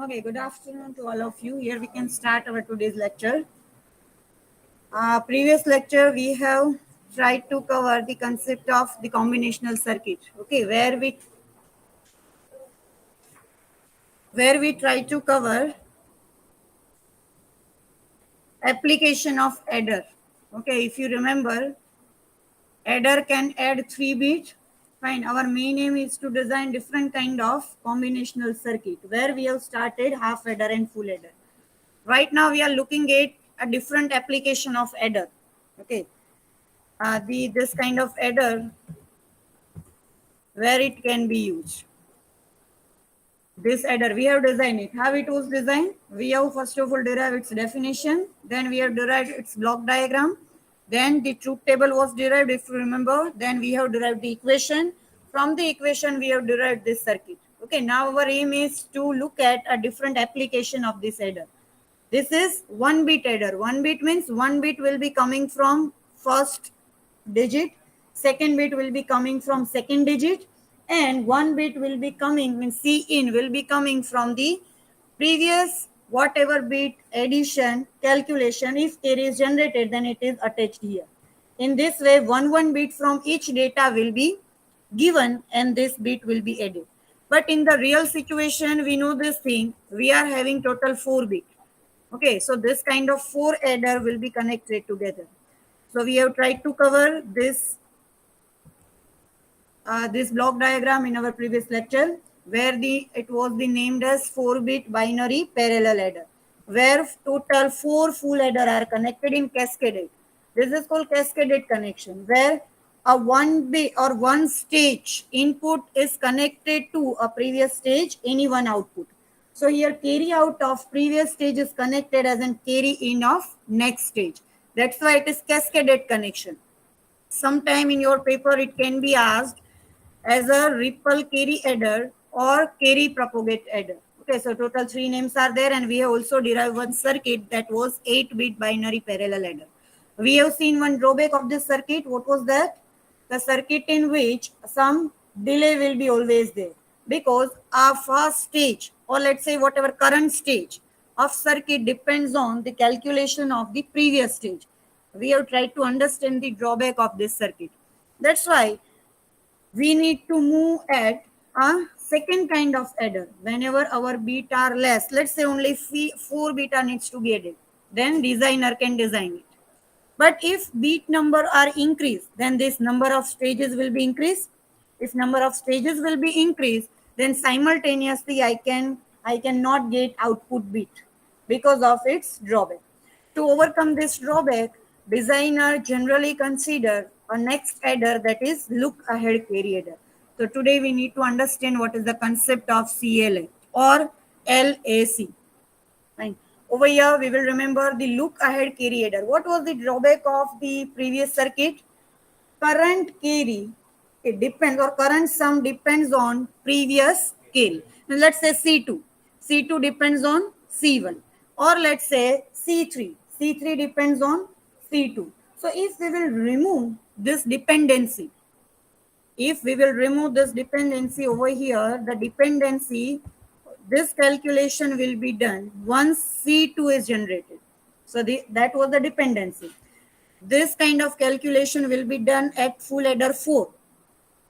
Okay, good afternoon to all of you. Here we can start our today's lecture. Previous lecture we have tried to cover the concept of the combinational circuit. Okay, where we try to cover application of adder. Okay, if you remember, adder can add 3 bit. Fine. Our main aim is to design different kind of combinational circuit where we have started half adder and full adder. Right now we are looking at a different application of adder. Okay, the this kind of adder where it can be used. This adder we have designed it. How it was designed? We have first of all derived its definition, then we have derived its block diagram, then the truth table was derived if you remember, then we have derived the equation. From the equation we have derived this circuit. Okay, now our aim is to look at a different application of this adder. This is 1 bit adder. 1 bit means 1 bit will be coming from first digit, second bit will be coming from second digit, and 1 bit will be coming, means C in will be coming from the previous whatever bit addition calculation. If carry is generated, then it is attached here. In this way, one bit from each data will be given and this bit will be added. But in the real situation, we know this thing, we are having total 4 bit. Okay, so this kind of 4 adder will be connected together. So we have tried to cover this block diagram in our previous lecture, where it was named as 4-bit binary parallel adder, where total 4 full adder are connected in cascaded. This is called cascaded connection, where a 1 bit or 1 stage input is connected to a previous stage, any one output. So here carry out of previous stage is connected as in carry in of next stage. That's why it is cascaded connection. Sometime in your paper it can be asked as a ripple carry adder or carry propagate adder. Okay, so total 3 names are there, and we have also derived one circuit that was 8-bit binary parallel adder. We have seen one drawback of this circuit. What was that? The circuit in which some delay will be always there, because our first stage, or let's say whatever current stage of circuit, depends on the calculation of the previous stage. We have tried to understand the drawback of this circuit. That's why we need to move at a second kind of adder. Whenever our bit are less, let's say only 4 beta needs to be added, then designer can design it. But if bit number are increased, then this number of stages will be increased. If number of stages will be increased, then simultaneously I cannot get output bit because of its drawback. To overcome this drawback, designer generally consider a next adder, that is look ahead carry adder. So today we need to understand what is the concept of CLA or LAC. Fine. Over here, we will remember the look ahead carry adder. What was the drawback of the previous circuit? Current carry, it depends, or current sum depends on previous carry. Now let's say C2. C2 depends on C1. Or let's say C3. C3 depends on C2. So if we will remove this dependency, over here, the dependency, this calculation will be done once C2 is generated. So that was the dependency. This kind of calculation will be done at full adder 4.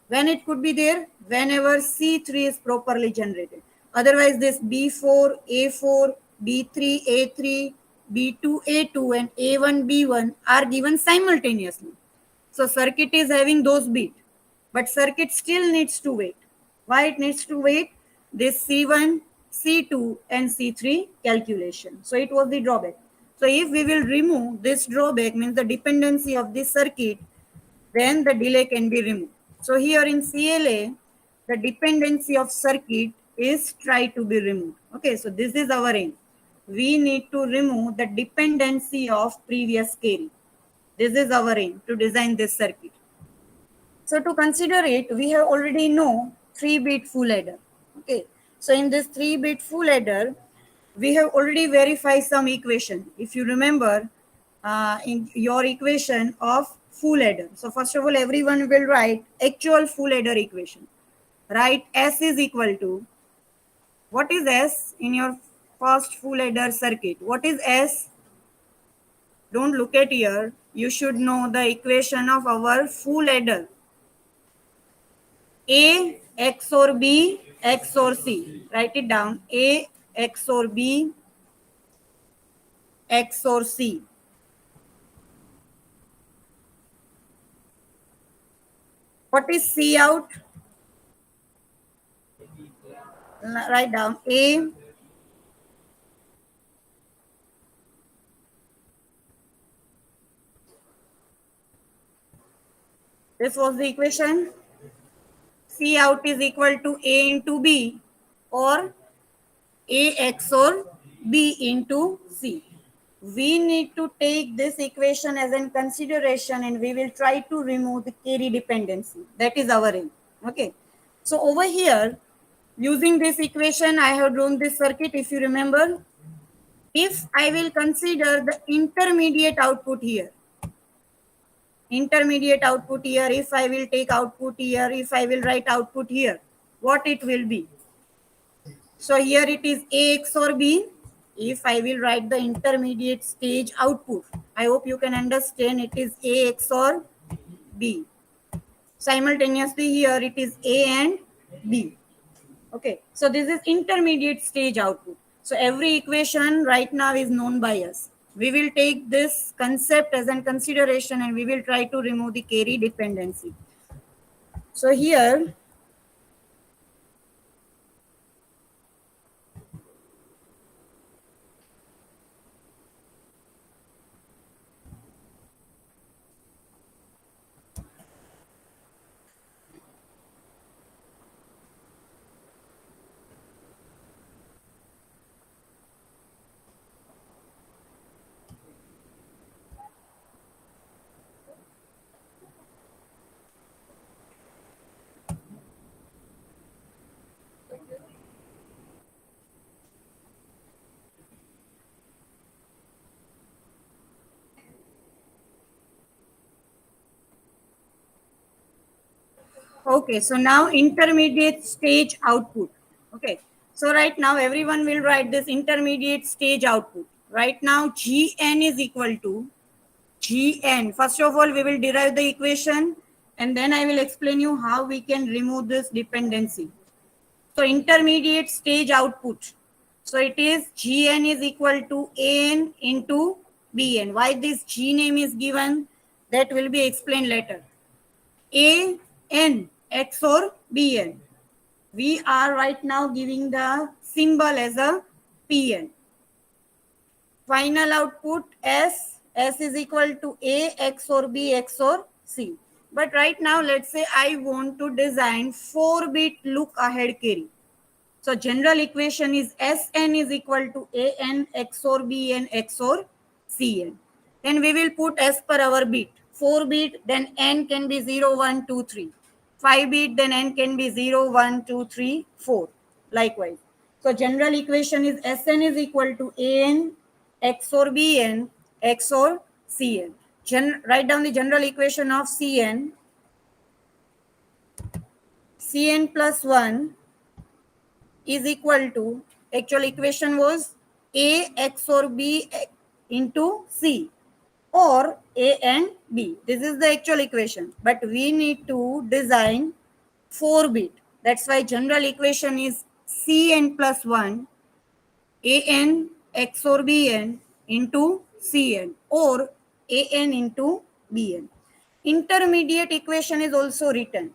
When it could be there? Whenever C3 is properly generated. Otherwise, this B4, A4, B3, A3, B2, A2, and A1, B1 are given simultaneously. So circuit is having those bits, but circuit still needs to wait. Why it needs to wait? This C1, C2, and C3 calculation. So it was the drawback. So if we will remove this drawback, means the dependency of this circuit, then the delay can be removed. So here in CLA, the dependency of circuit is try to be removed. Okay, so this is our aim. We need to remove the dependency of previous carry. This is our aim to design this circuit. So to consider it, we have already know 3-bit full adder. Okay, so in this 3-bit full adder, we have already verified some equation. If you remember, in your equation of full adder. So first of all, everyone will write actual full adder equation. Write S is equal to What is S in your first full adder circuit? What is S? Don't look at here. You should know the equation of our full adder. A XOR B XOR C. Write it down. A XOR B XOR C. What is C out? Write down. A this was the equation. C out is equal to A into B or A XOR B into C. We need to take this equation as in consideration and we will try to remove the carry dependency. That is our aim. Okay. So over here, using this equation, I have drawn this circuit if you remember. If I will consider the intermediate output here, if I will take output here, if I will write output here, what it will be? So here it is A XOR B. If I will write the intermediate stage output, I hope you can understand it is A XOR B. Simultaneously here it is A and B. Okay, so this is intermediate stage output. So every equation right now is known by us. We will take this concept as a consideration and we will try to remove the carry dependency. So here okay, so now intermediate stage output. Okay, so right now everyone will write this intermediate stage output. Right now Gn is equal to Gn. First of all, we will derive the equation and then I will explain you how we can remove this dependency. So intermediate stage output. So it is Gn is equal to An into Bn. Why this G name is given, that will be explained later. An XOR Bn. We are right now giving the symbol as a Pn. Final output S is equal to A XOR B XOR C. But right now, let's say I want to design 4-bit look ahead carry. So general equation is Sn is equal to An XOR Bn XOR Cn. Then we will put as per our bit. 4-bit, then n can be 0, 1, 2, 3. 5-bit, then n can be 0, 1, 2, 3, 4. Likewise. So general equation is Sn is equal to An XOR Bn XOR Cn. Write down the general equation of Cn. Cn plus 1 is equal to, actual equation was A XOR B into C or A and B. This is the actual equation, but we need to design 4-bit. That's why general equation is Cn plus 1 An XOR Bn into Cn or An into Bn. Intermediate equation is also written.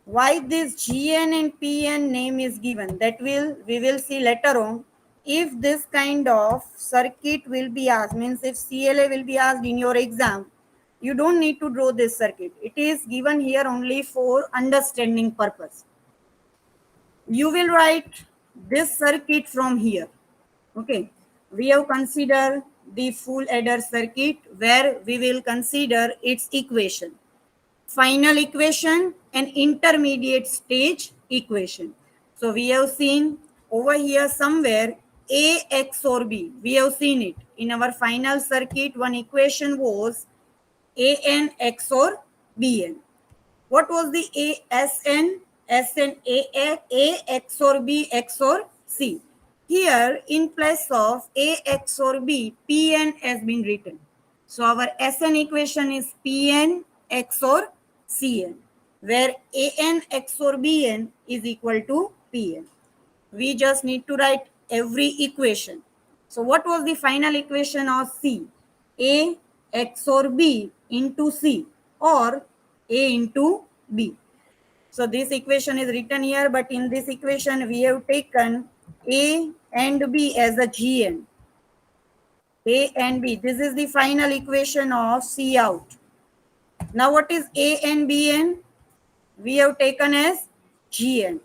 Why this Gn and Pn name is given, that we will see later on. If this kind of circuit will be asked, means if CLA will be asked in your exam, you don't need to draw this circuit. It is given here only for understanding purpose. You will write this circuit from here. Okay, we have considered the full adder circuit where we will consider its equation. Final equation and intermediate stage equation. So we have seen over here somewhere A XOR B. We have seen it. In our final circuit, one equation was An XOR Bn. What was the Sn? Sn A XOR B XOR C. Here, in place of A XOR B, Pn has been written. So our Sn equation is Pn XOR Cn, where An XOR Bn is equal to Pn. We just need to write every equation. So what was the final equation of C? A XOR B into C, or A into B. So this equation is written here, but in this equation we have taken A and B as a Gn. A and B. This is the final equation of C out. Now what is A and Bn? We have taken as Gn.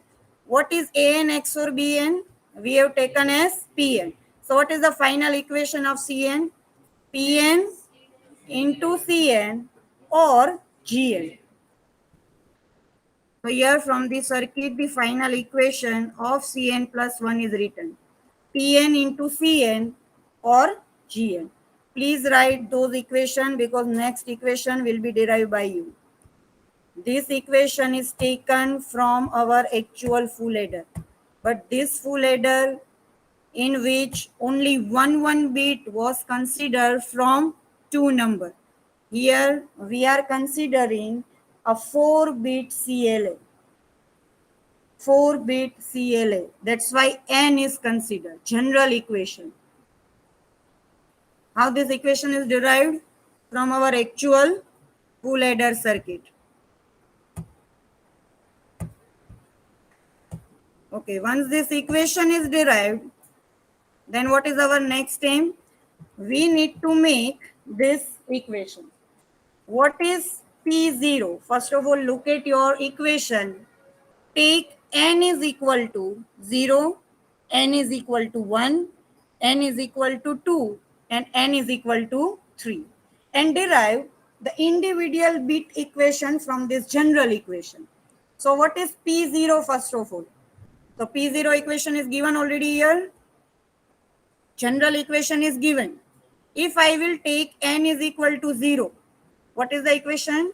What is An XOR Bn? We have taken as Pn. So what is the final equation of Cn? Pn into Cn or Gn. So here from the circuit, the final equation of Cn plus 1 is written. Pn into Cn or Gn. Please write those equations because next equation will be derived by you. This equation is taken from our actual full adder. But this full adder in which only one bit was considered from two number. Here we are considering a 4-bit CLA. 4-bit CLA. That's why N is considered. General equation. How this equation is derived? From our actual full adder circuit. Okay, once this equation is derived, then what is our next aim? We need to make this equation. What is P0? First of all, look at your equation. Take n is equal to 0, n is equal to 1, n is equal to 2, and n is equal to 3. And derive the individual bit equation from this general equation. So what is P0 first of all? So P0 equation is given already here. General equation is given. If I will take n is equal to 0, what is the equation?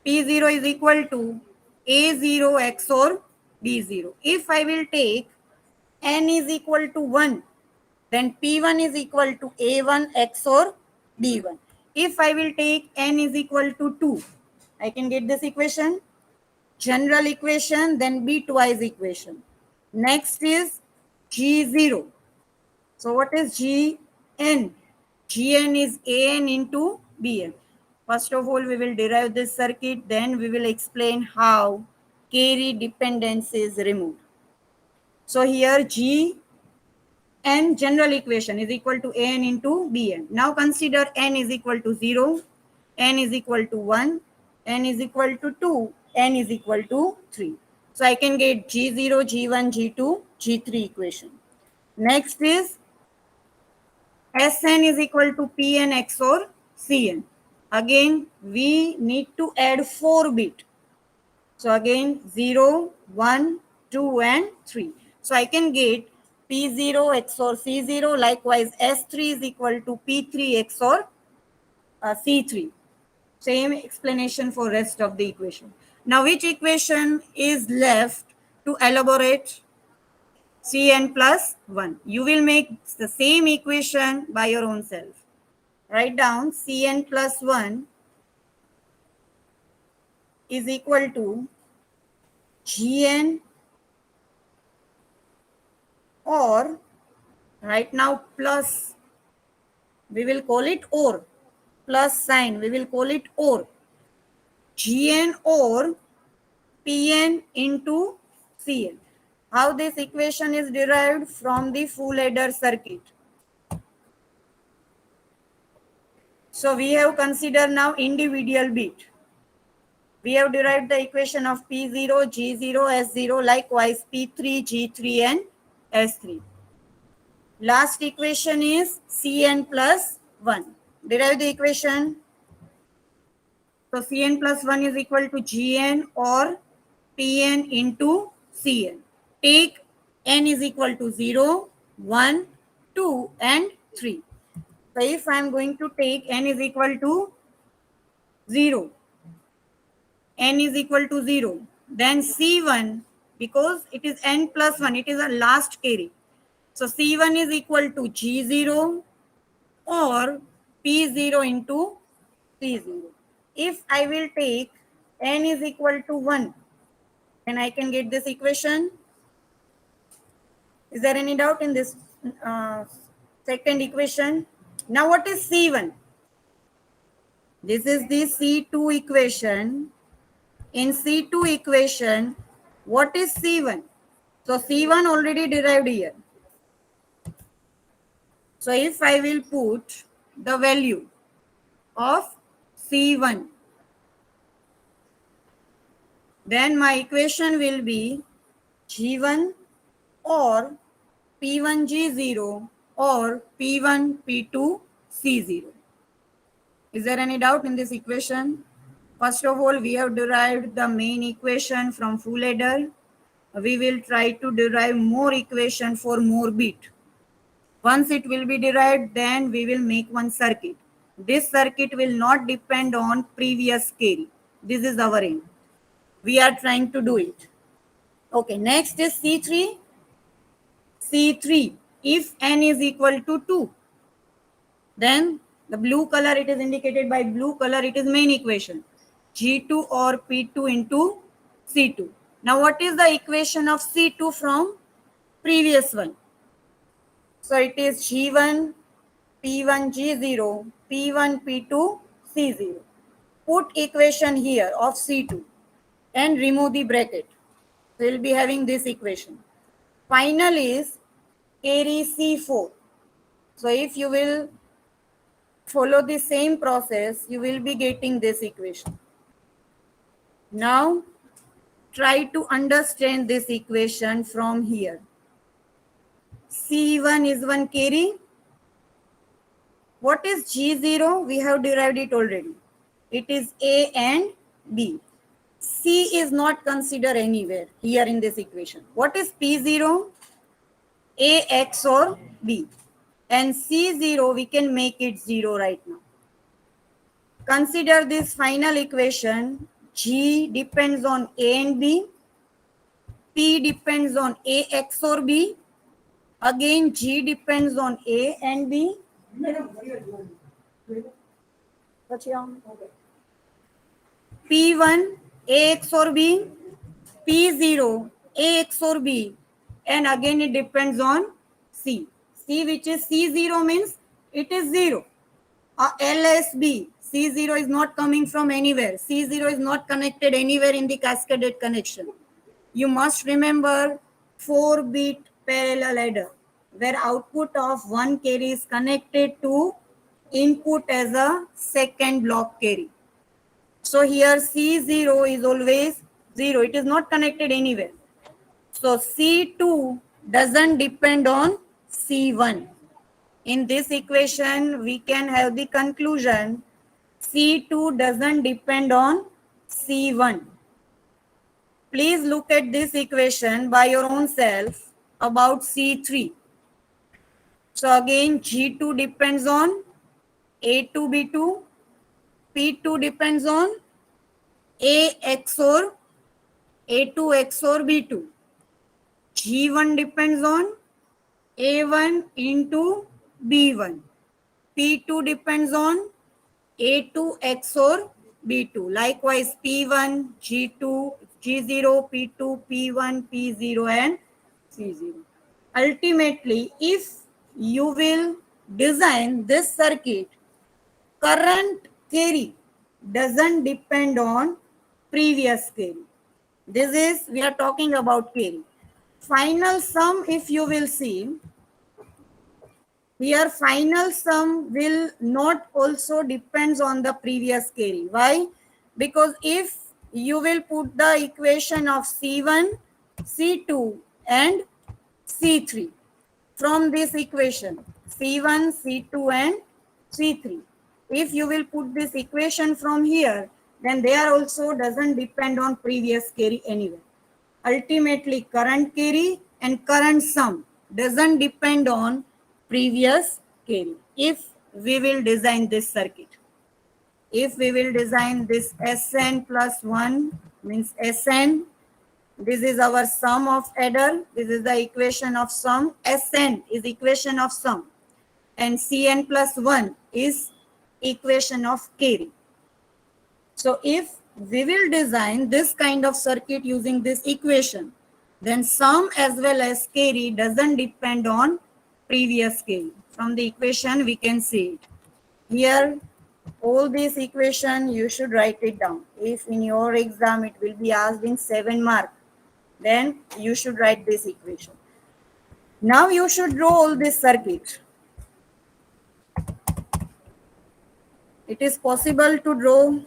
P0 is equal to A0 XOR B0. If I will take n is equal to 1, then P1 is equal to A1 XOR B1. If I will take n is equal to 2, I can get this equation. General equation, then bitwise equation. Next is G0. So what is Gn? Gn is An into Bn. First of all, we will derive this circuit, then we will explain how carry dependence is removed. So here Gn general equation is equal to An into Bn. Now consider n is equal to 0, n is equal to 1, n is equal to 2, n is equal to 3. So I can get G0, G1, G2, G3 equation. Next is Sn is equal to Pn XOR Cn. Again, we need to add 4 bit. So again, 0, 1, 2, and 3. So I can get P0 XOR C0. Likewise, S3 is equal to P3 XOR C3. Same explanation for rest of the equation. Now, which equation is left to elaborate? Cn plus 1. You will make the same equation by your own self. Write down Cn plus 1 is equal to Gn, or right now plus, we will call it or, plus sign, we will call it or, Gn or Pn into Cn. How this equation is derived? From the full adder circuit. So we have considered now individual bit. We have derived the equation of P0, G0, S0, likewise P3, G3, and S3. Last equation is Cn plus 1. Derive the equation. So Cn plus 1 is equal to Gn or Pn into Cn. Take n is equal to 0, 1, 2, and 3. So if I am going to take n is equal to 0, n is equal to 0, then C1 because it is n plus 1. It is a last carry. So C1 is equal to G0 or P0 into C0. If I will take n is equal to 1, then I can get this equation. Is there any doubt in this second equation? Now what is C1? This is the C2 equation. In C2 equation, what is C1? So C1 already derived here. So if I will put the value of C1, then my equation will be G1 or P1 G0 or P1 P2 C0. Is there any doubt in this equation? First of all, we have derived the main equation from full adder. We will try to derive more equation for more bit. Once it will be derived, then we will make one circuit. This circuit will not depend on previous carry. This is our aim. We are trying to do it. Okay, next is C3. C3, if n is equal to 2, then the blue color, it is indicated by blue color, it is main equation. G2 or P2 into C2. Now what is the equation of C2 from previous one? So it is G1, P1 G0, P1 P2 C0. Put equation here of C2 and remove the bracket. So we will be having this equation. Final is carry C4. So if you will follow the same process, you will be getting this equation. Now try to understand this equation from here. C1 is one carry. What is G0? We have derived it already. It is A and B. C is not considered anywhere here in this equation. What is P0? A, X or B. And C0, we can make it 0 right now. Consider this final equation. G depends on A and B. P depends on A, X or B. Again, G depends on A and B. P1, AX or B. P0, AX or B. And again, it depends on C. C, which is C0, means it is 0. LSB, C0 is not coming from anywhere. C0 is not connected anywhere in the cascaded connection. You must remember 4-bit parallel adder, where output of one carry is connected to input as a second block carry. So here C0 is always 0. It is not connected anywhere. So C2 doesn't depend on C1. In this equation, we can have the conclusion C2 doesn't depend on C1. Please look at this equation by your own self about C3. So again, G2 depends on A2, B2. P2 depends on A XOR A2 XOR B2. G1 depends on A1 into B1. P2 depends on A2 XOR B2. Likewise, P1, G2, G0, P2, P1, P0 and C0. Ultimately, if you will design this circuit, current carry doesn't depend on previous carry. This is, we are talking about carry. Final sum, if you will see, here final sum will not also depends on the previous carry. Why? Because if you will put the equation of C1, C2 and C3 from this equation, C1, C2 and C3. If you will put this equation from here, then there also doesn't depend on previous carry anywhere. Ultimately, current carry and current sum doesn't depend on previous carry. If we will design this circuit, if we will design this Sn plus 1 means Sn This is our sum of adder. This is the equation of sum. Sn is equation of sum. And Cn plus 1 is equation of carry. So if we will design this kind of circuit using this equation, then sum as well as carry doesn't depend on previous carry. From the equation we can see it. Here all this equation you should write it down. If in your exam it will be asked in 7 mark, then you should write this equation. Now you should draw all this circuit. It is possible to draw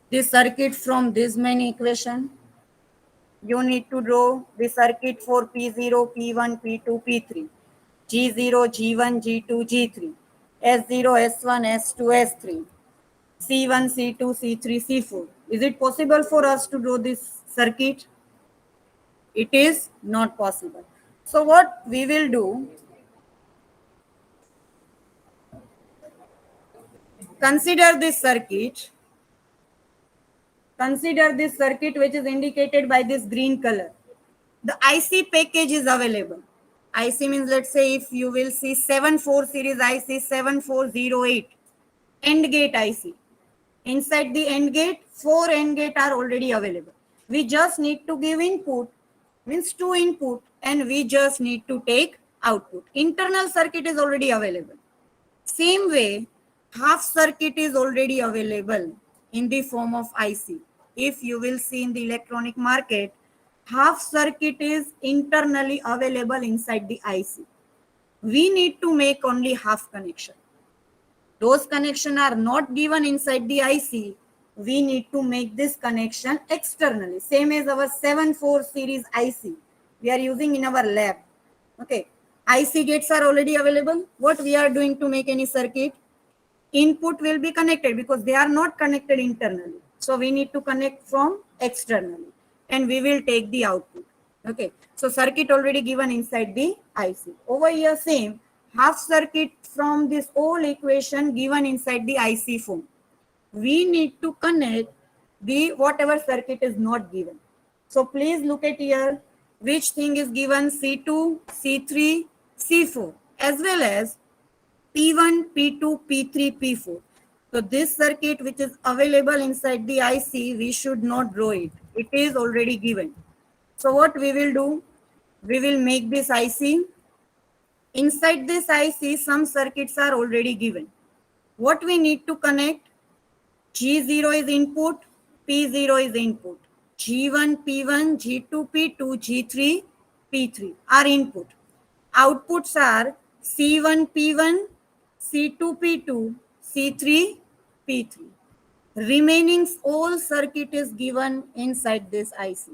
this circuit from this many equation. You need to draw the circuit for P0, P1, P2, P3, G0, G1, G2, G3, S0, S1, S2, S3, C1, C2, C3, C4. Is it possible for us to draw this circuit? It is not possible. So what we will do, consider this circuit which is indicated by this green color. The IC package is available. IC means, let's say if you will see 74 series IC 7408 AND gate IC. Inside the AND gate, 4 AND gate are already available. We just need to give input, means 2 input, and we just need to take output. Internal circuit is already available. Same way, half circuit is already available in the form of IC. If you will see in the electronic market, half circuit is internally available inside the IC. We need to make only half connection. Those connections are not given inside the IC. We need to make this connection externally. Same as our 74 series IC we are using in our lab. Okay, IC gates are already available. What we are doing to make any circuit? Input will be connected because they are not connected internally. So we need to connect from externally and we will take the output. Okay, so circuit already given inside the IC. Over here same, half circuit from this whole equation given inside the IC form. We need to connect the whatever circuit is not given. So please look at here which thing is given: C2, C3, C4 as well as P1, P2, P3, P4. So this circuit which is available inside the IC, we should not draw it. It is already given. So what we will do? We will make this IC. Inside this IC, some circuits are already given. What we need to connect? G0 is input, P0 is input. G1, P1, G2, P2, G3, P3 are input. Outputs are C1, P1, C2, P2, C3, P3. Remaining all circuit is given inside this IC.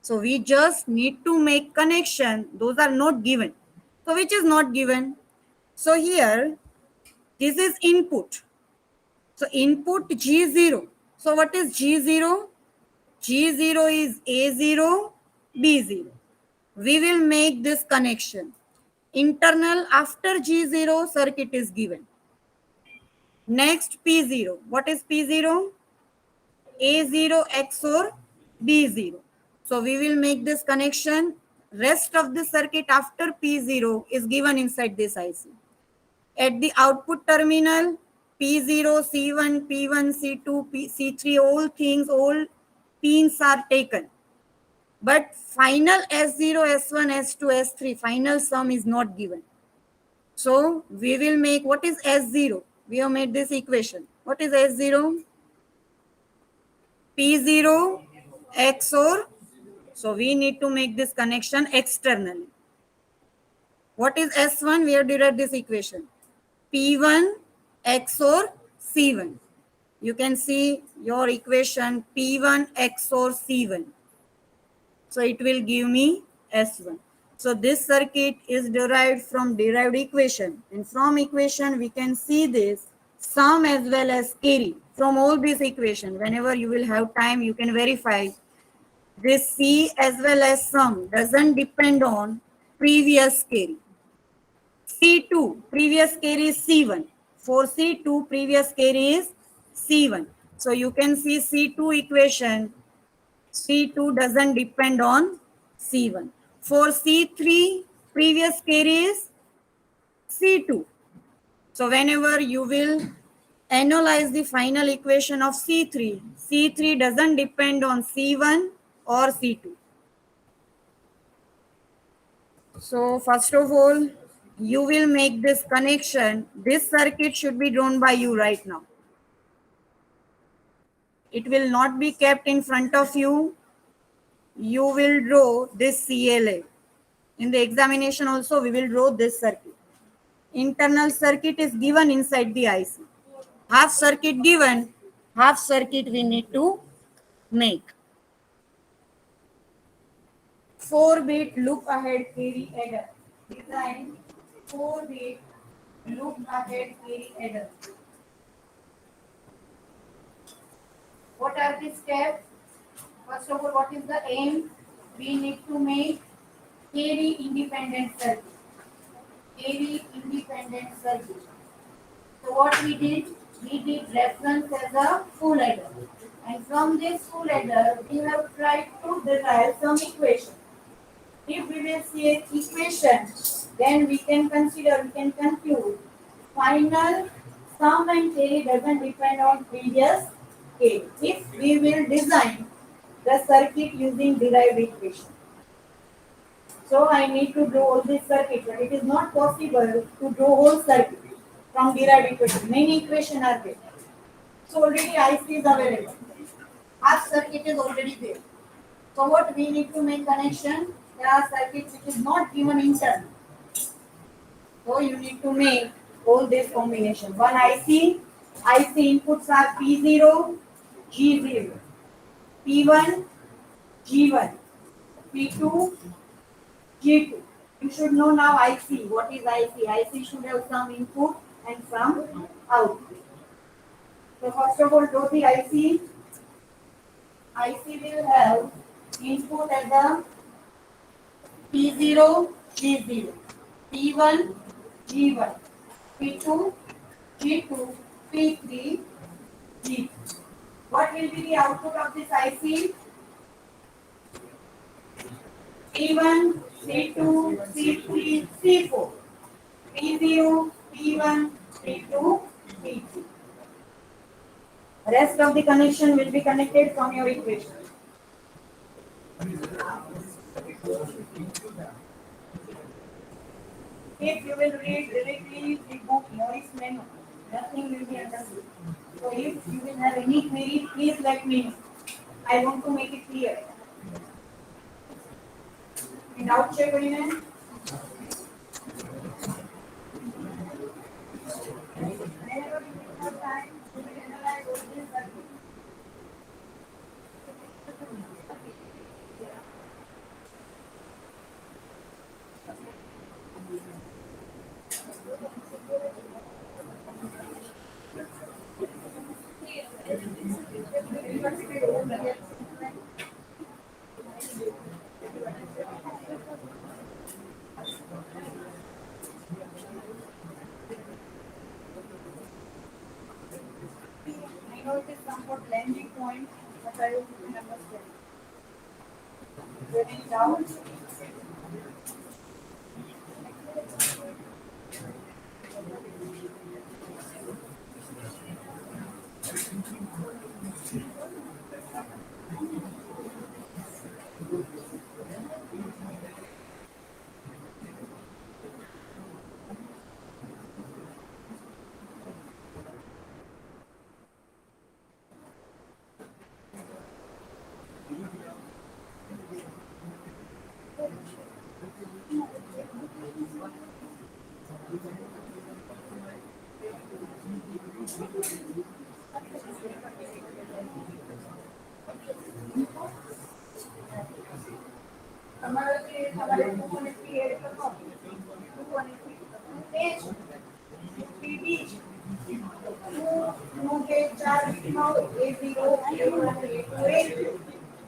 So we just need to make connection. Those are not given. So which is not given? So here, this is input. So input G0. So what is G0? G0 is A0, B0. We will make this connection. Internal after G0 circuit is given. Next P0. What is P0? A0 XOR B0. So we will make this connection. Rest of the circuit after P0 is given inside this IC. At the output terminal, P0, C1, P1, C2, C3, all things, all pins are taken. But final S0, S1, S2, S3, final sum is not given. So we will make, what is S0? We have made this equation. What is S0? P0 XOR. So we need to make this connection externally. What is S1? We have derived this equation. P1 XOR C1. You can see your equation P1 XOR C1. So it will give me S1. So this circuit is derived from derived equation. And from equation we can see this sum as well as carry. From all these equations, whenever you will have time, you can verify. This C as well as sum doesn't depend on previous carry. C2, previous carry is C1. For C2, previous carry is C1. So you can see C2 equation. C2 doesn't depend on C1. For C3, previous carry is C2. So whenever you will analyze the final equation of C3, C3 doesn't depend on C1 or C2. So first of all, you will make this connection. This circuit should be drawn by you right now. It will not be kept in front of you. You will draw this CLA. In the examination also, we will draw this circuit. Internal circuit is given inside the IC. Half circuit given, half circuit we need to make. 4-bit look ahead carry adder. Design 4-bit look ahead carry adder. What are the steps? First of all, what is the aim? We need to make carry independent circuit. Carry independent circuit. So what we did reference as a full adder. And from this full adder, we have tried to derive some equation. If we will see an equation, then we can conclude final sum and carry doesn't depend on previous carry. If we will design the circuit using derived equation. So I need to draw all this circuit, but it is not possible to draw whole circuit from derived equation. Many equations are there. So already IC is available. Half circuit is already there. So what we need to make connection? There are circuits which is not given internal. So you need to make all this combination. One IC inputs are P0, G0, P1, G1, P2, G2. You should know now IC. What is IC? IC should have some input and some output. So first of all, draw the IC. IC will have input at the P0, G0, P1, G1, P2, G2, P3, G2. What will be the output of this IC? P1, C2, C3, C4, P0, P1, P2, P3. Rest of the connection will be connected from your equation. If you will read directly the book Morris menu, nothing will be understood. So if you will have any query, please let me know. I want to make it clear. In doubt check again. Whenever you have time, you will analyze all this circuit. I know it is somewhat lengthy point, but I hope you can understand. Any doubts? हमारे 280 का कौन 280 page 2 के 4 लिखो A0 A1 A2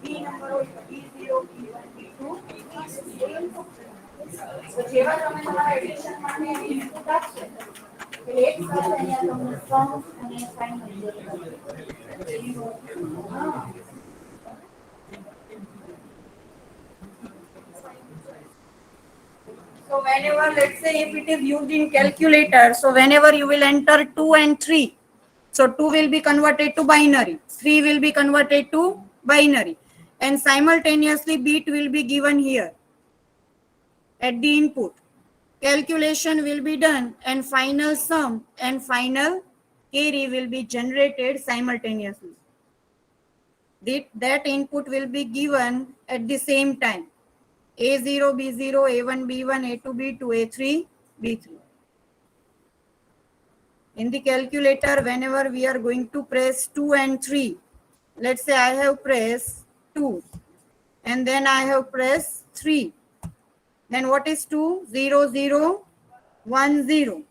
B number हो B0 B1 B2 તો જેવા તમે તમારા એડિશન માટે ઇનપુટ આપશો એટલે એક સાથે અહીંયા તમને સમ અને ફાઇનલ હા So whenever, let's say if it is used in calculator, so whenever you will enter 2 and 3, so 2 will be converted to binary, 3 will be converted to binary, and simultaneously bit will be given here at the input. Calculation will be done and final sum and final carry will be generated simultaneously. That input will be given at the same time. A0, B0, A1, B1, A2, B2, A3, B3. In the calculator, whenever we are going to press 2 and 3, let's say I have pressed 2 and then I have pressed 3. Then what is 2? 0, 0, 1, 0.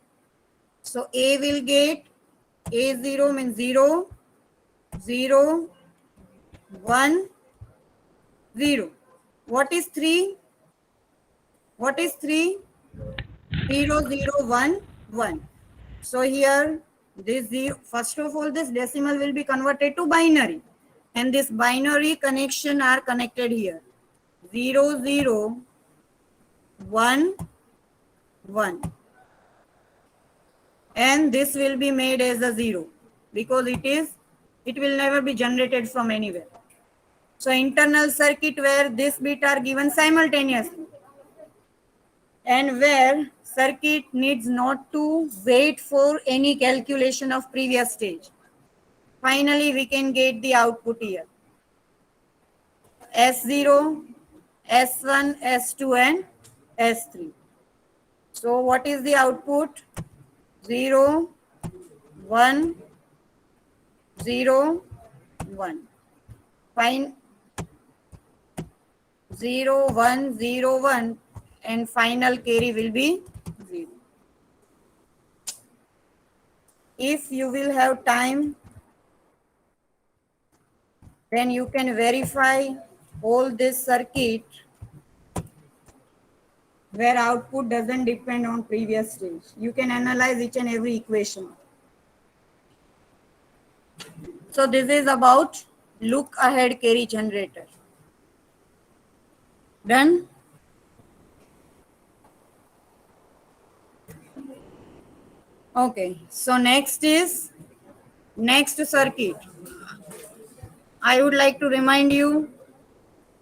So A will get A0 means 0, 0, 1, 0. What is 3? What is 3? 0, 0, 1, 1. So here, this zero, first of all, this decimal will be converted to binary. And this binary connection are connected here. 0, 0, 1, 1. And this will be made as a 0 because it will never be generated from anywhere. So internal circuit where this bit are given simultaneously and where circuit needs not to wait for any calculation of previous stage. Finally, we can get the output here. S0, S1, S2 and S3. So what is the output? 0, 1, 0, 1. Fine. 0, 1, 0, 1 and final carry will be 0. If you will have time, then you can verify all this circuit where output doesn't depend on previous stage. You can analyze each and every equation. So this is about look ahead carry generator. Done? Okay, so next circuit. I would like to remind you,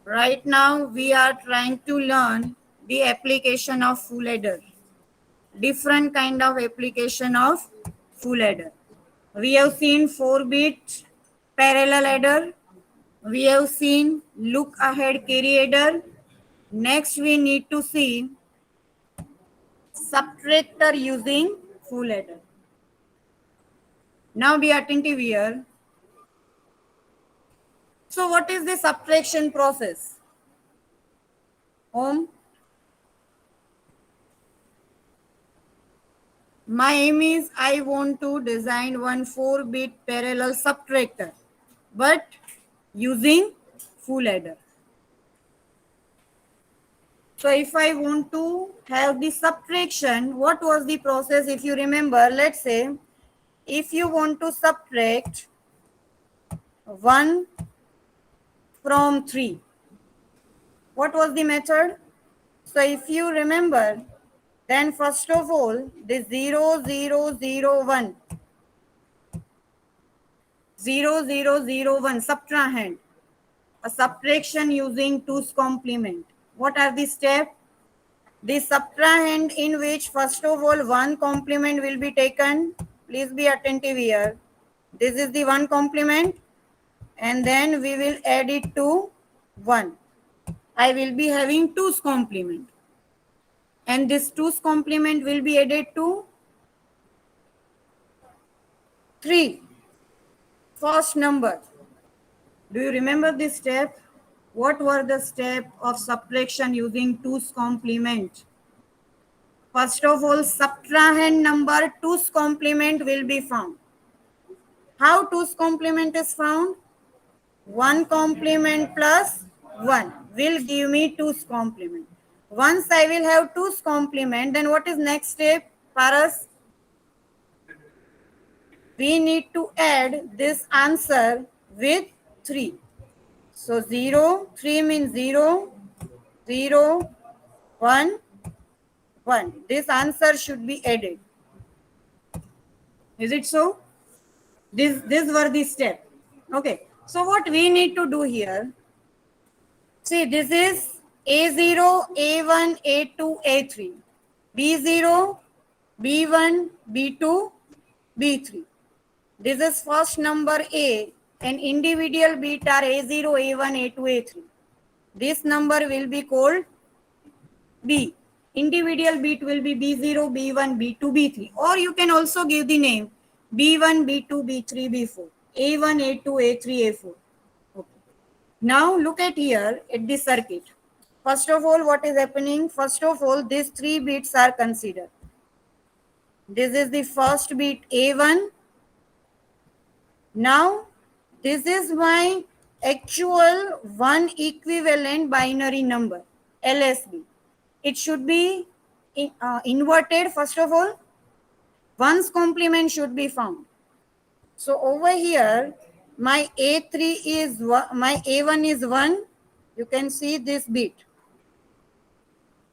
right now we are trying to learn the application of full adder. Different kind of application of full adder. We have seen 4-bit parallel adder. We have seen look ahead carry adder. Next we need to see subtractor using full adder. Now be attentive here. So what is the subtraction process? My aim is I want to design one 4-bit parallel subtractor, but using full adder. So if I want to have the subtraction, what was the process? If you remember, let's say, if you want to subtract 1 from 3, what was the method? So if you remember, then first of all, the 0, 0, 0, 1, 0, 0, 0, 1, subtrahend, a subtraction using 2's complement. What are the steps? The subtrahend in which first of all 1 complement will be taken. Please be attentive here. This is the 1 complement and then we will add it to 1. I will be having 2's complement. And this 2's complement will be added to 3. First number. Do you remember this step? What were the steps of subtraction using 2's complement? First of all, subtrahend number 2's complement will be found. How 2's complement is found? 1 complement plus 1 will give me 2's complement. Once I will have 2's complement, then what is next step? Paras, we need to add this answer with 3. So 0, 3 means 0, 0, 1, 1. This answer should be added. Is it so? These were the steps. Okay. So what we need to do here, see, this is A0, A1, A2, A3, B0, B1, B2, B3. This is first number A, and individual bit are A0, A1, A2, A3. This number will be called B. Individual bit will be B0, B1, B2, B3. Or you can also give the name B1, B2, B3, B4. A1, A2, A3, A4. Okay. Now look at here at the circuit. First of all, what is happening? First of all, these three bits are considered. This is the first bit A1. Now, this is my actual one equivalent binary number, LSB. It should be inverted first of all. One's complement should be found. So over here, my A3 is my A1 is 1. You can see this bit.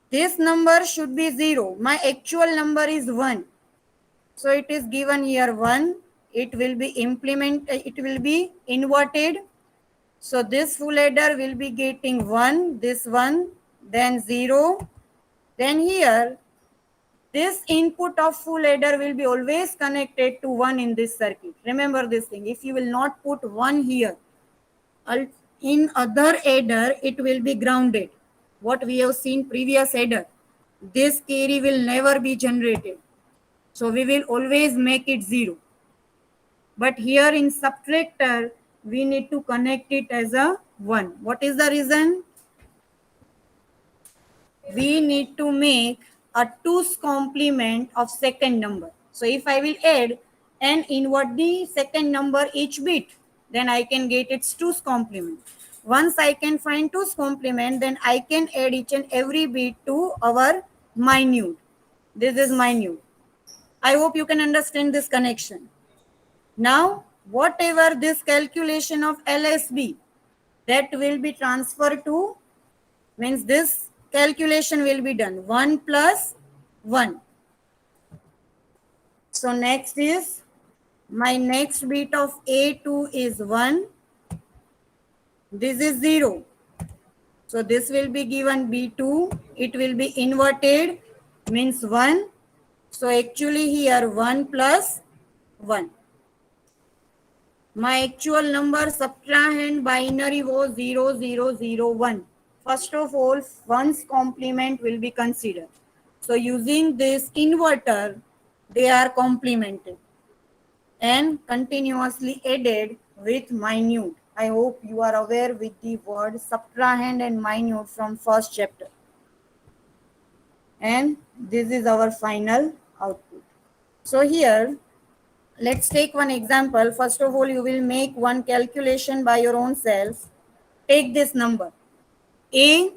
This number should be 0. My actual number is 1. So it is given here 1. It will be it will be inverted. So this full adder will be getting 1, this 1, then 0. Then here, this input of full adder will be always connected to 1 in this circuit. Remember this thing. If you will not put 1 here, in other adder, it will be grounded. What we have seen previous adder, this carry will never be generated. So we will always make it 0. But here in subtractor, we need to connect it as a 1. What is the reason? We need to make a 2's complement of second number. So if I will add and invert the second number each bit, then I can get its 2's complement. Once I can find 2's complement, then I can add each and every bit to our minute. This is minute. I hope you can understand this connection. Now, whatever this calculation of LSB, that will be transferred to, means this calculation will be done 1 plus 1. So next is my next bit of A2 is 1. This is 0. So this will be given B2. It will be inverted, means 1. So actually here 1 plus 1. My actual number subtrahend binary was 0, 0, 0, 1. First of all, 1's complement will be considered. So using this inverter, they are complemented and continuously added with minute. I hope you are aware with the word subtrahend and minute from first chapter. And this is our final output. So here, let's take one example. First of all, you will make one calculation by your own self. Take this number. A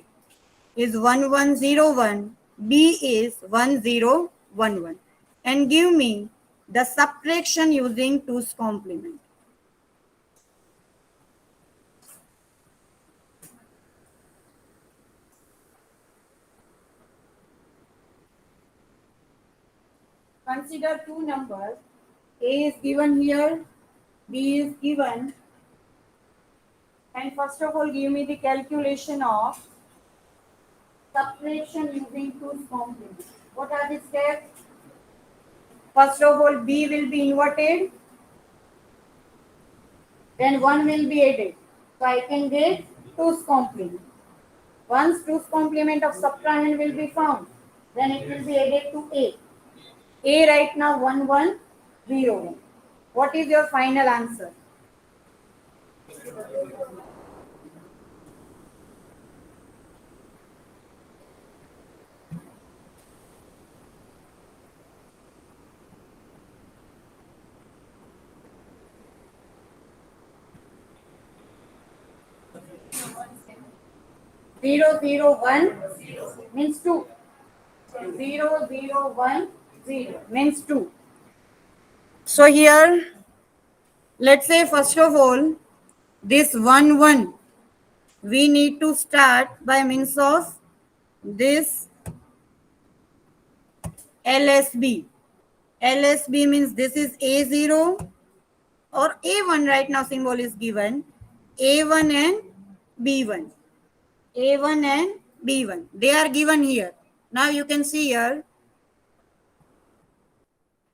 is 1101, B is 1011. And give me the subtraction using 2's complement. Consider two numbers. A is given here, B is given. And first of all, give me the calculation of subtraction using 2's complement. What are the steps? First of all, B will be inverted. Then 1 will be added. So I can get 2's complement. Once 2's complement of subtrahend will be found, then it will be added to A. A right now 1101. What is your final answer? Zero, zero, one means 2. 0, 0, 1, 0 means 2. So here, let's say first of all, this 1, 1, we need to start by means of this LSB. LSB means this is A0 or A1 right now symbol is given. A1 and B1. A1 and B1. They are given here. Now you can see here.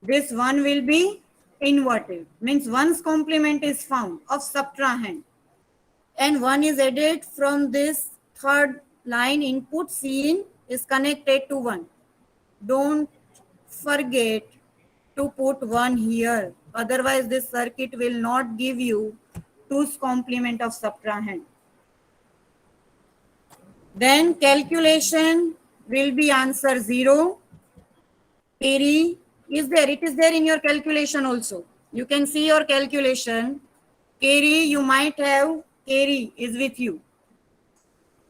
This one will be inverted. Means one's complement is found of subtrahend. And one is added from this third line input Cin is connected to 1. Don't forget to put 1 here. Otherwise this circuit will not give you 2's complement of subtrahend. Then calculation will be answer 0. Carry is there. It is there in your calculation also. You can see your calculation. Carry, you might have carry is with you.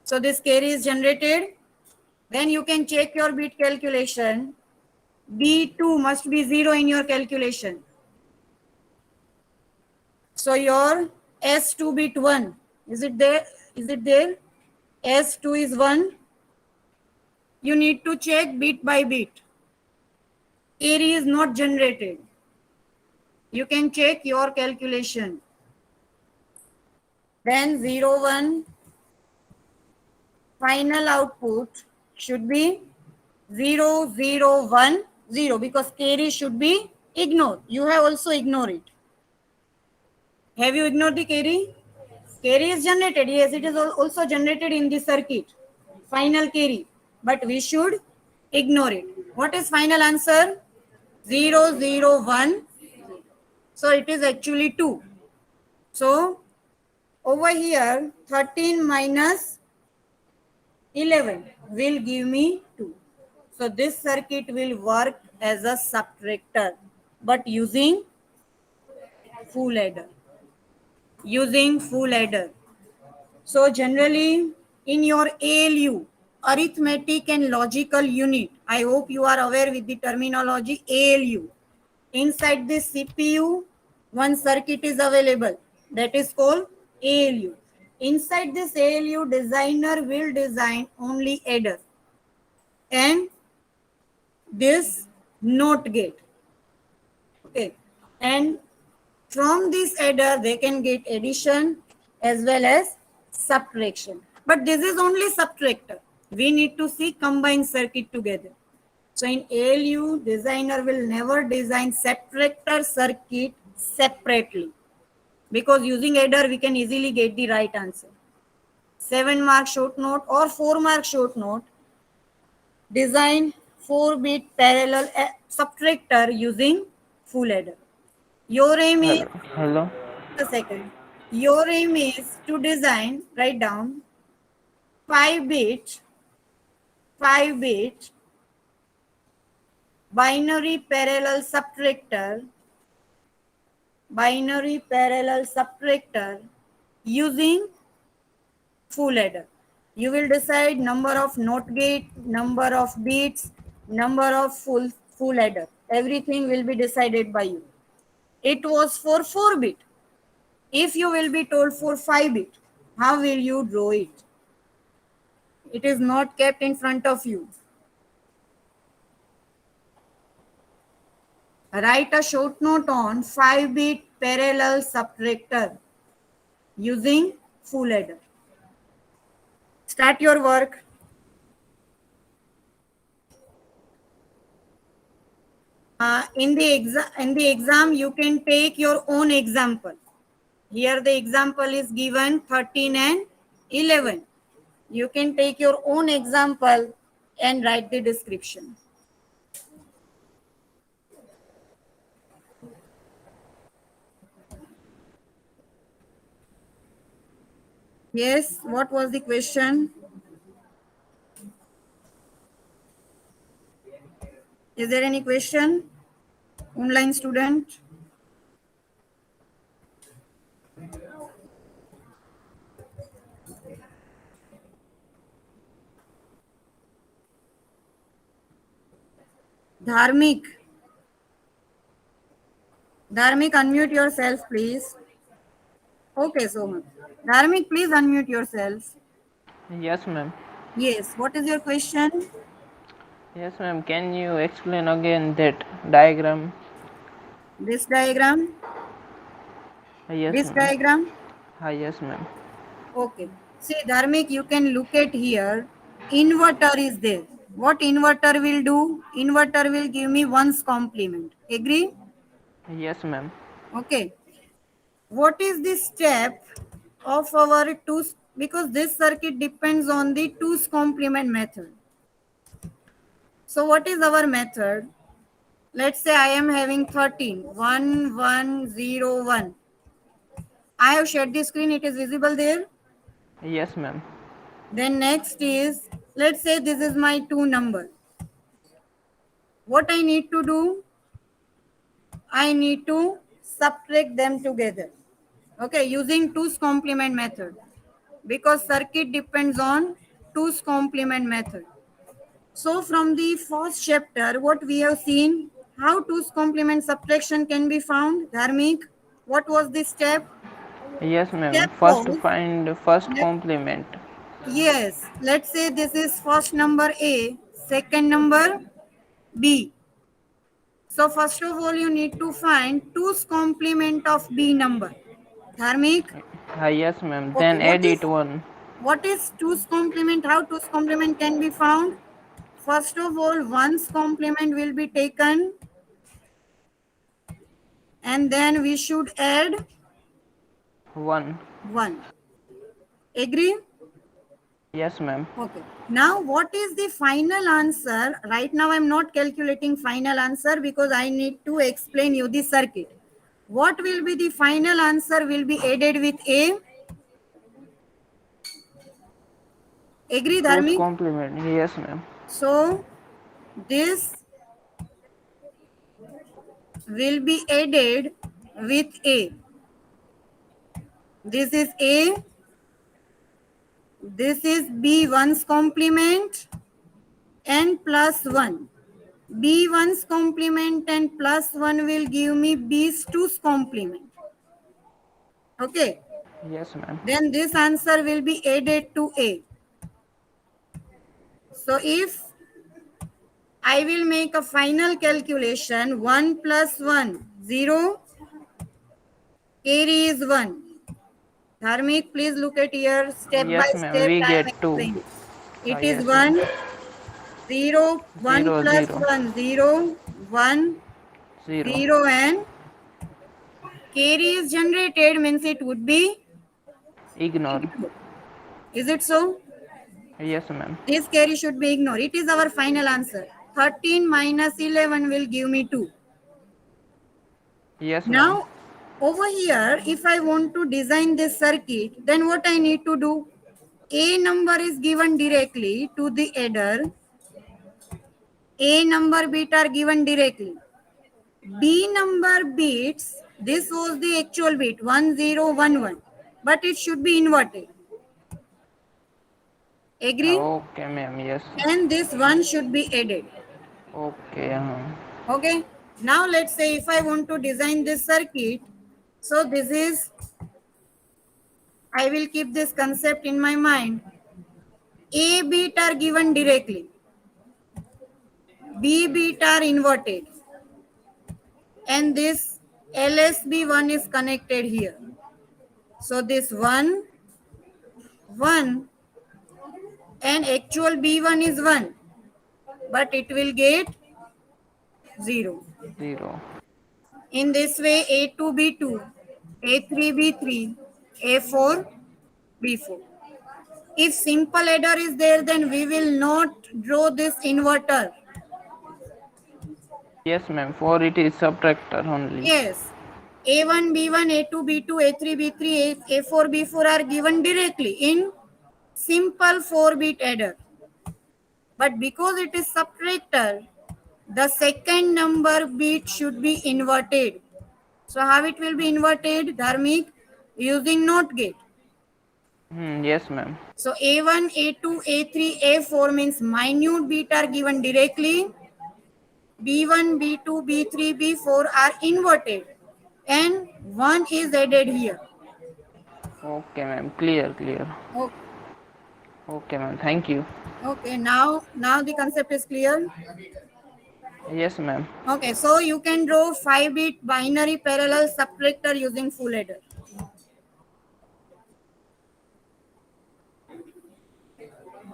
So this carry is generated. Then you can check your bit calculation. B2 must be 0 in your calculation. So your S2 bit 1. Is it there? Is it there? S2 is 1. You need to check bit by bit. Carry is not generated. You can check your calculation. Then 0, 1. Final output should be 0, 0, 1, 0 because carry should be ignored. You have also ignored it. Have you ignored the carry? Carry is generated. Yes, it is also generated in the circuit. Final carry. But we should ignore it. What is final answer? 0, 0, 1. So it is actually 2. So over here 13 minus 11 will give me 2. So this circuit will work as a subtractor but using full adder. Using full adder. So generally in your ALU, arithmetic and logical unit, I hope you are aware with the terminology ALU. Inside this CPU, one circuit is available that is called ALU. Inside this ALU, designer will design only adder and this NOT gate. Okay, and from this adder they can get addition as well as subtraction. But this is only subtractor. We need to see combined circuit together. So in ALU, designer will never design subtractor circuit separately because using adder we can easily get the right answer. 7 mark short note or 4 mark short note. Design 4-bit parallel subtractor using full adder. Your aim is Hello. a second. Your aim is to design, write down 5-bit binary parallel subtractor using full adder. You will decide number of NOT gate, number of bits, number of full adder. Everything will be decided by you. It was for 4-bit. If you will be told for 5-bit, how will you draw it? It is not kept in front of you. Write a short note on 5-bit parallel subtractor using full adder. Start your work. In the exam, you can take your own example. Here the example is given 13 and 11. You can take your own example and write the description. Yes, what was the question? Is there any question? Online student? Dharmik, unmute yourself, please. Okay, so much. Dharmik, please unmute yourself. Yes, ma'am. Yes, what is your question? Yes, ma'am. Can you explain again that diagram? This diagram, Yes, this ma'am. diagram. Yes, ma'am. Okay. See, Dharmik, you can look at here. Inverter is there. What inverter will do? Inverter will give me ones complement. Agree? Yes, ma'am. Okay. What is the step of our twos? Because this circuit depends on the twos complement method. So what is our method? Let's say I am having 13. 1, 1, 0, 1. I have shared the screen. It is visible there. Yes, ma'am. Then next is, let's say this is my two number. What I need to do? I need to subtract them together. Okay, using two's complement method. Because circuit depends on two's complement method. So from the first chapter, what we have seen, how two's complement subtraction can be found. Dharmik, what was the step? Yes, ma'am. Step First was, find first let, complement. yes, let's say this is first number A, second number B. So first of all, you need to find two's complement of B number. Dharmik, Yes, ma'am. okay, Then add it one. what is two's complement? How two's complement can be found? First of all, one's complement will be taken and then we should add One. 1. Agree? Yes, ma'am. Okay. Now, what is the final answer? Right now, I'm not calculating final answer because I need to explain you the circuit. What will be the final answer will be added with A? Agree, Two's Dharmik? complement. Yes, ma'am. So, this will be added with A. This is A. This is B1's complement and plus 1. B1's complement and plus 1 will give me B2's complement. Okay. Yes, ma'am. Then this answer will be added to A. So if I will make a final calculation, 1 plus 1, 0, carry is 1. Dharmik, please look at here. Step by Yes, ma'am. step We I am get two. explaining. It is Yes, ma'am. 1, 0, 1 Zero, plus zero, 1, 0, 1, zero. 0 and carry is generated means it would be Ignore. ignored. Is it so? Yes, ma'am. This carry should be ignored. It is our final answer. 13 minus 11 will give me 2. Yes, ma'am. Now, over here, if I want to design this circuit, then what I need to do? A number is given directly to the adder. A number bit are given directly. B number bits, this was the actual bit 1011, but it should be inverted. Agree? Okay, ma'am. Yes. And this one should be added. Okay. Okay. Now let's say if I want to design this circuit, so this is, I will keep this concept in my mind. A bit are given directly. B bit are inverted. And this LSB1 is connected here. So this 1, 1 and actual B1 is 1. But it will get 0. Zero. In this way, A2 B2, A3 B3, A4 B4. If simple adder is there, then we will not draw this inverter. Yes, ma'am. For it is subtractor only. Yes. A1, B1, A2, B2, A3, B3, A4, B4 are given directly in simple 4-bit adder. But because it is subtractor, the second number bit should be inverted. So how it will be inverted, Dharmik? Using NOT gate. Yes, ma'am. So A1, A2, A3, A4 means minute bit are given directly. B1, B2, B3, B4 are inverted and 1 is added here. Okay, ma'am. Clear, clear. Okay. Okay, ma'am. Thank you. Okay, now the concept is clear. Yes, ma'am. Okay, so you can draw 5-bit binary parallel subtractor using full adder.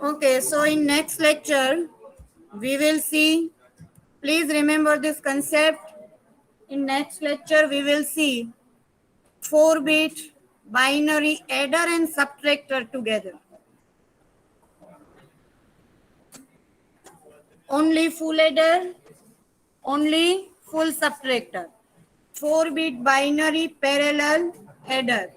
Okay, so in next lecture, we will see, please remember this concept. In next lecture, we will see 4-bit binary adder and subtractor together. Only full adder, only full subtractor. 4-bit binary parallel adder.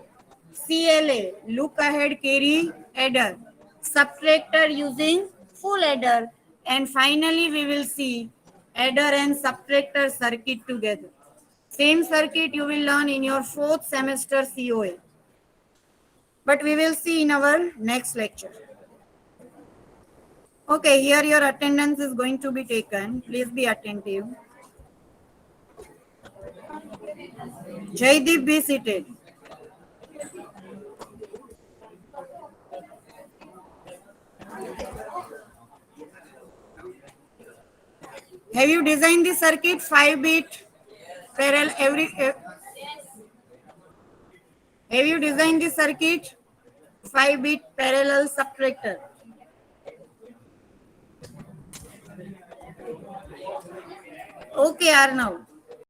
CLA, look ahead carry adder. Subtractor using full adder. And finally, we will see adder and subtractor circuit together. Same circuit you will learn in your 4th semester COA. But we will see in our next lecture. Okay, here your attendance is going to be taken. Please be attentive. Jaideep, be seated. Have you designed the circuit 5-bit parallel have you designed the circuit 5-bit parallel subtractor? Okay, Arnav.